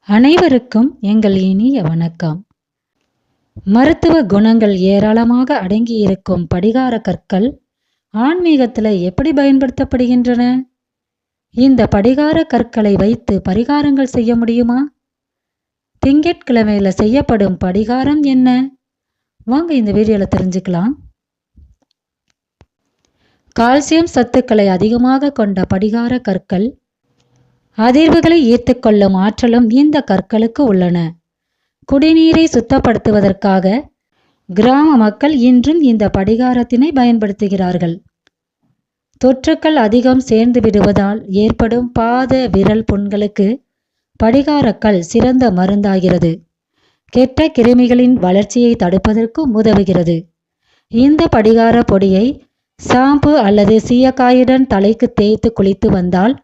அனைவருக்கும் எங்கள் இனிய வணக்கம். மருத்துவ குணங்கள் ஏராளமாக அடங்கியிருக்கும் படிகார கற்கள் ஆன்மீகத்தில் எப்படி பயன்படுத்தப்படுகின்றன? இந்த படிகார கற்களை வைத்து பரிகாரங்கள் செய்ய முடியுமா? திங்கட்கிழமையில செய்யப்படும் படிகாரம் என்ன? வாங்க இந்த வீடியோவில் தெரிஞ்சுக்கலாம். கால்சியம் சத்துக்களை அதிகமாக கொண்ட படிகார கற்கள் அதிர்வுகளை ஈர்த்துக்கொள்ளும் ஆற்றலும் இந்த கற்களுக்கு உள்ளன. குடிநீரை சுத்தப்படுத்துவதற்காக கிராம மக்கள் இன்றும் இந்த படிகாரத்தினை பயன்படுத்துகிறார்கள். தொற்றுக்கள் அதிகம் சேர்ந்து விடுவதால் ஏற்படும் பாத விரல் புண்களுக்கு படிகாரக்கல் சிறந்த மருந்தாகிறது. கெட்ட கிருமிகளின் வளர்ச்சியை தடுப்பதற்கும் உதவுகிறது. இந்த படிகார பொடியை ஷாம்பு அல்லது சீயக்காயுடன் தலைக்கு தேய்த்து குளித்து வந்தால்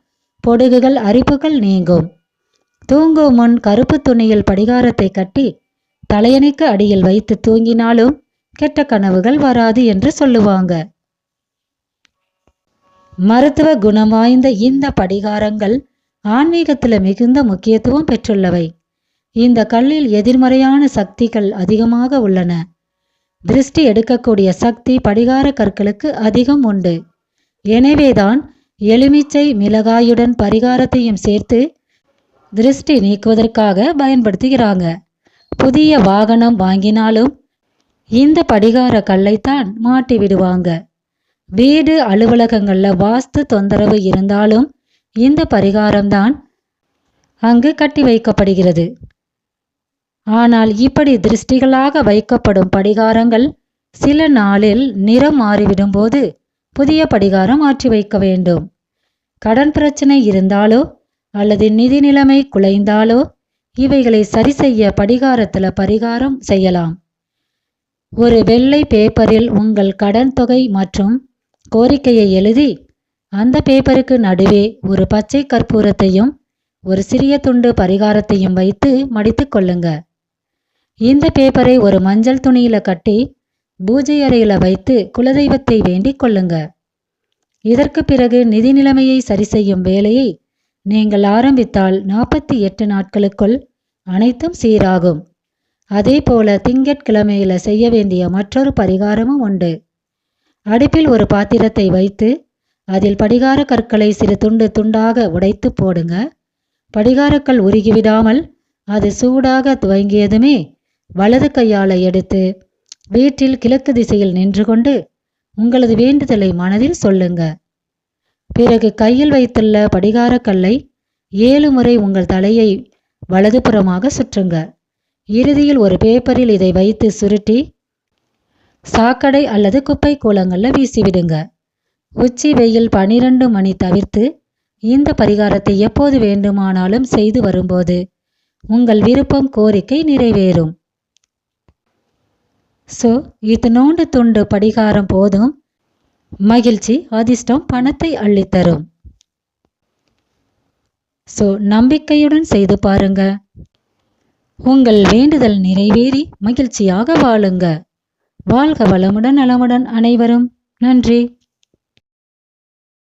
பொடுகுகள் அரிப்புகள் நீங்கும். தூங்கும் முன் கருப்பு துணியில் படிகாரத்தை கட்டி தலையணைக்கு அடியில் வைத்து தூங்கினாலும் கெட்ட கனவுகள் வராது என்று சொல்லுவாங்க. மருத்துவ குணம் வாய்ந்த இந்த படிகாரங்கள் ஆன்மீகத்தில் மிகுந்த முக்கியத்துவம் பெற்றுள்ளவை. இந்த கல்லில் எதிர்மறையான சக்திகள் அதிகமாக உள்ளன. திருஷ்டி எடுக்கக்கூடிய சக்தி படிகார கற்களுக்கு அதிகம் உண்டு. எனவேதான் எலுமிச்சை மிளகாயுடன் பரிகாரத்தையும் சேர்த்து திருஷ்டி நீக்குவதற்காக பயன்படுத்துகிறாங்க. புதிய வாகனம் வாங்கினாலும் இந்த படிகார கல்லைத்தான் மாட்டி விடுவாங்க. வீடு அலுவலகங்கள்ல வாஸ்து தொந்தரவு இருந்தாலும் இந்த பரிகாரம்தான் அங்கு கட்டி வைக்கப்படுகிறது. ஆனால் இப்படி திருஷ்டிகளாக வைக்கப்படும் படிகாரங்கள் சில நாளில் நிறம் மாறிவிடும் போது புதிய படிகாரம் மாற்றி வைக்க வேண்டும். கடன் பிரச்சனை இருந்தாலோ அல்லது நிதி நிலைமை குலைந்தாலோ இவைகளை சரி செய்ய படிகாரத்தில் பரிகாரம் செய்யலாம். ஒரு வெள்ளை பேப்பரில் உங்கள் கடன் தொகை மற்றும் கோரிக்கையை எழுதி அந்த பேப்பருக்கு நடுவே ஒரு பச்சை கற்பூரத்தையும் ஒரு சிறிய துண்டு பரிகாரத்தையும் வைத்து மடித்து கொள்ளுங்க. இந்த பேப்பரை ஒரு மஞ்சள் துணியில கட்டி பூஜை அறையில வைத்து குலதெய்வத்தை வேண்டிக் கொள்ளுங்க. இதற்கு பிறகு நிதி நிலைமையை சரி செய்யும் வேலையை நீங்கள் ஆரம்பித்தால் 48 நாட்களுக்குள் அனைத்தும் சீராகும். அதே போல திங்கட்கிழமையில செய்ய வேண்டிய மற்றொரு பரிகாரமும் உண்டு. அடுப்பில் ஒரு பாத்திரத்தை வைத்து அதில் படிகார கற்களை சிறு துண்டு துண்டாக உடைத்து போடுங்க. படிகாரக்கல் உருகிவிடாமல் அது சூடாக துவங்கியதுமே வலது கையால எடுத்து வீட்டில் கிழக்கு திசையில் நின்று கொண்டு உங்களது வேண்டுதலை மனதில் சொல்லுங்க. பிறகு கையில் வைத்துள்ள படிகார கல்லை 7 முறை உங்கள் தலையை வலதுபுறமாக சுற்றுங்க. இறுதியில் ஒரு பேப்பரில் இதை வைத்து சுருட்டி சாக்கடை அல்லது குப்பை கூலங்கள்ல வீசிவிடுங்க. உச்சி வெயில் 12 மணி தவிர்த்து இந்த பரிகாரத்தை எப்போது வேண்டுமானாலும் செய்து வரும்போது உங்கள் விருப்பம் கோரிக்கை நிறைவேறும். இதனோண்டு துண்டு படிகாரம் போதும் மகிழ்ச்சி அதிர்ஷ்டம் பணத்தை அள்ளித்தரும். நம்பிக்கையுடன் செய்து பாருங்க. உங்கள் வேண்டுதல் நிறைவேறி மகிழ்ச்சியாக வாழுங்க. வாழ்க வளமுடன் நலமுடன் அனைவரும். நன்றி.